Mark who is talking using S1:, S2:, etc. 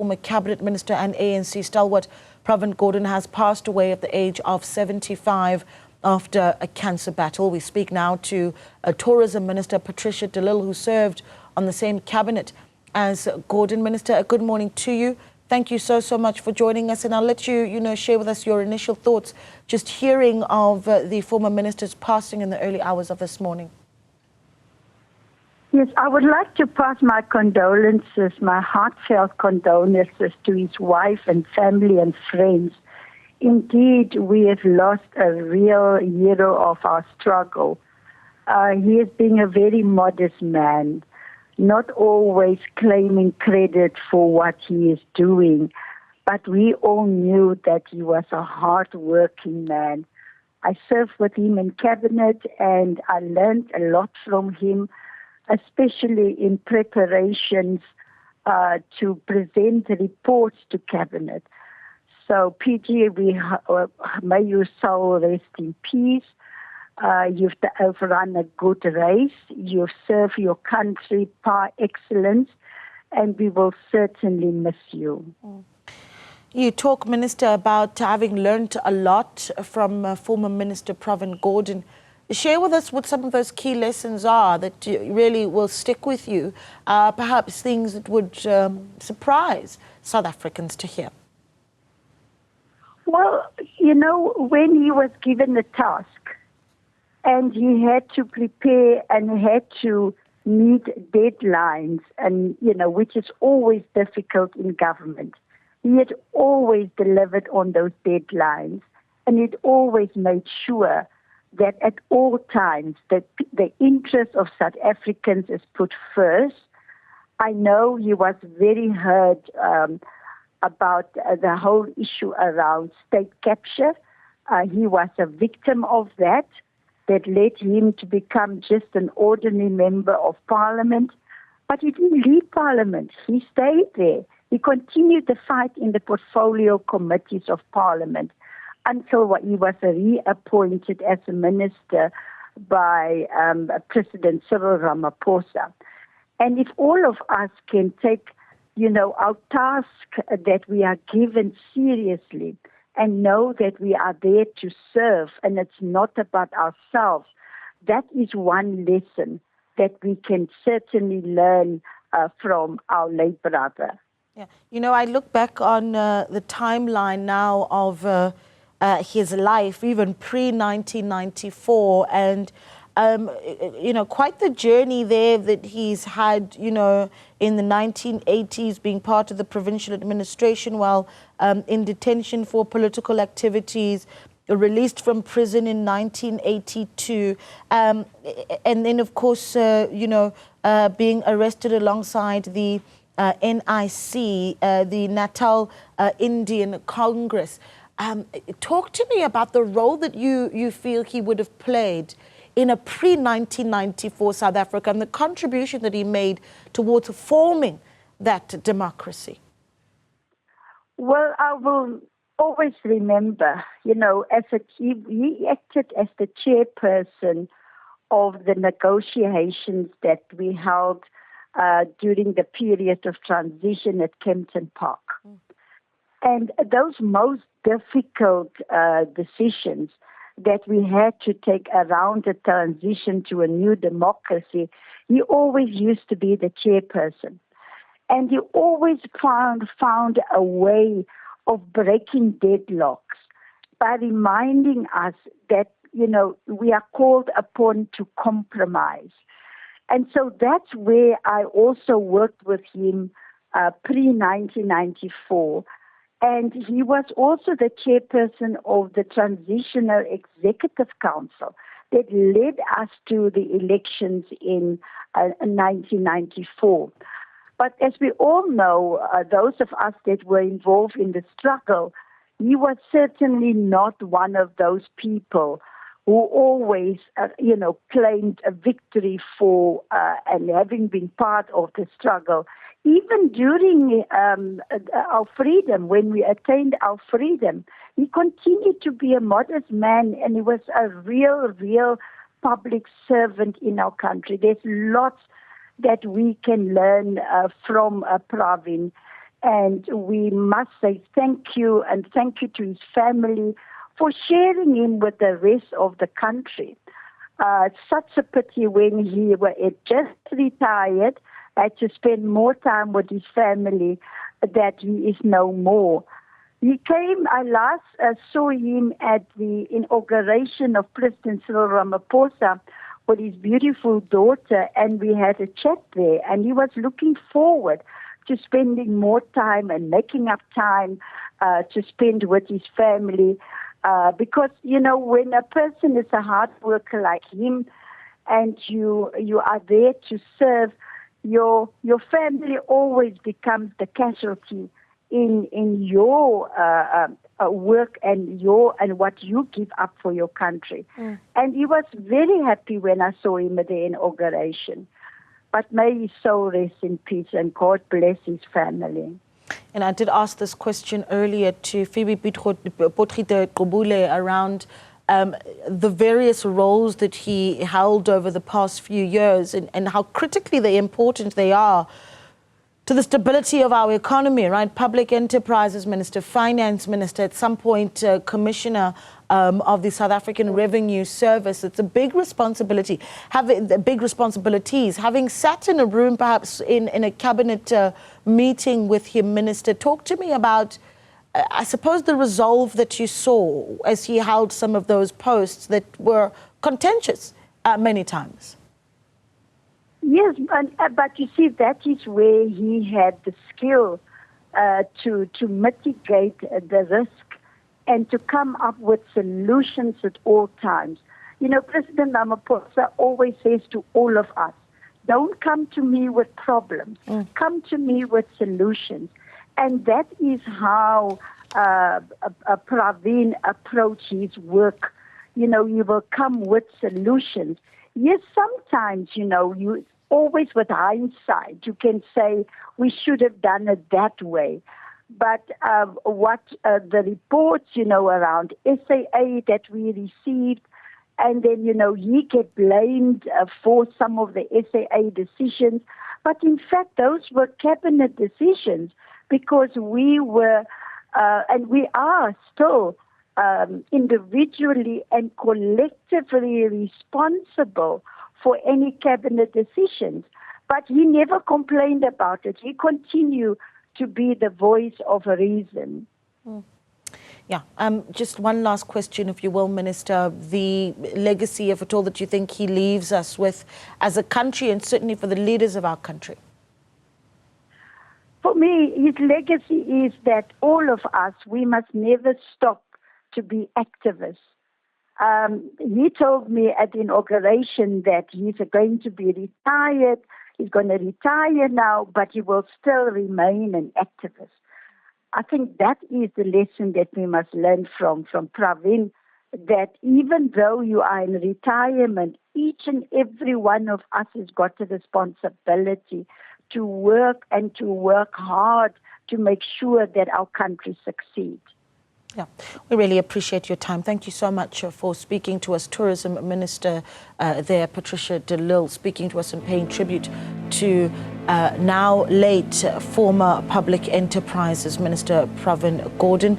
S1: Former Cabinet Minister and ANC stalwart Pravin Gordhan has passed away at the age of 75 after a cancer battle. We speak now to Tourism Minister Patricia de Lille, who served on the same cabinet as Gordhan. Minister, good morning to you. Thank you so much for joining us, and I'll let you, share with us your initial thoughts just hearing of the former minister's passing in the early hours of this morning.
S2: Yes, I would like to pass my condolences, my heartfelt condolences to his wife and family and friends. Indeed, we have lost a real hero of our struggle. He has been a very modest man, not always claiming credit for what he is doing, but we all knew that he was a hard-working man. I served with him in cabinet and I learned a lot from him, especially in preparations to present reports to cabinet. So, PG, may your soul rest in peace. You've overrun a good race. You've served your country par excellence, and we will certainly miss you.
S1: You talk, Minister, about having learned a lot from former Minister Pravin Gordhan. Share with us what some of those key lessons are that really will stick with you, perhaps things that would surprise South Africans to hear.
S2: Well, when he was given the task and he had to prepare and had to meet deadlines, and, which is always difficult in government, he had always delivered on those deadlines, and he'd always made sure that at all times that the interest of South Africans is put first. I know he was very hurt about the whole issue around state capture. He was a victim of that led him to become just an ordinary member of parliament. But he didn't leave parliament. He stayed there. He continued the fight in the portfolio committees of parliament until he was reappointed as a minister by President Cyril Ramaphosa. And if all of us can take, our task that we are given seriously and know that we are there to serve and it's not about ourselves, that is one lesson that we can certainly learn from our late brother.
S1: Yeah, I look back on the timeline now of his life, even pre-1994, and quite the journey there that he's had, in the 1980s, being part of the provincial administration while in detention for political activities, released from prison in 1982, and then, of course, being arrested alongside the NIC, the Natal Indian Congress. Talk to me about the role that you feel he would have played in a pre-1994 South Africa and the contribution that he made towards forming that democracy.
S2: Well, I will always remember, he acted as the chairperson of the negotiations that we held during the period of transition at Kempton Park. And those most difficult decisions that we had to take around the transition to a new democracy, he always used to be the chairperson. And he always found a way of breaking deadlocks by reminding us that, we are called upon to compromise. And so that's where I also worked with him pre-1994. And he was also the chairperson of the Transitional Executive Council that led us to the elections in 1994. But as we all know, those of us that were involved in the struggle, he was certainly not one of those people who always, claimed a victory for and having been part of the struggle. Even during our freedom, when we attained our freedom, he continued to be a modest man, and he was a real public servant in our country. There's lots that we can learn from Pravin. And we must say thank you, and thank you to his family for sharing him with the rest of the country. Such a pity when he was just retired, had to spend more time with his family, that he is no more. He came, I last saw him at the inauguration of President Cyril Ramaphosa with his beautiful daughter, and we had a chat there, and he was looking forward to spending more time and making up time to spend with his family. Because, you know, when a person is a hard worker like him and you are there to serve, your family always becomes the casualty in your work and what you give up for your country. And he was very happy when I saw him at the inauguration. But may his soul rest in peace, and God bless his family.
S1: And I did ask this question earlier to Phoebe Potgieter de Lille around the various roles that he held over the past few years and how critically important they are to the stability of our economy, right? Public Enterprises Minister, Finance Minister, at some point Commissioner of the South African Revenue Service. It's a big responsibility, big responsibilities. Having sat in a room, perhaps in a cabinet meeting with him, Minister, talk to me about, I suppose, the resolve that you saw as he held some of those posts that were contentious many times.
S2: Yes, but you see, that is where he had the skill to mitigate the risk and to come up with solutions at all times. You know, President Ramaphosa always says to all of us, don't come to me with problems, come to me with solutions. And that is how Pravin approached his work. You know, you will come with solutions. Yes, sometimes, you know, you always with hindsight, you can say we should have done it that way. But what the reports, you know, around SAA that we received, and then, you know, he get blamed for some of the SAA decisions. But in fact, those were cabinet decisions because we were, and we are still individually and collectively responsible for any cabinet decisions. But he never complained about it. He continued to be the voice of reason.
S1: Yeah, just one last question, if you will, Minister. The legacy, if at all, that you think he leaves us with as a country and certainly for the leaders of our country?
S2: For me, his legacy is that all of us, we must never stop to be activists. He told me at the inauguration that he's going to be retired. He's going to retire now, but he will still remain an activist. I think that is the lesson that we must learn from Pravin, that even though you are in retirement, each and every one of us has got a responsibility to work and to work hard to make sure that our country succeeds.
S1: Yeah, we really appreciate your time. Thank you so much for speaking to us. Tourism Minister there, Patricia de Lille, speaking to us and paying tribute to now late former Public Enterprises Minister Pravin Gordhan.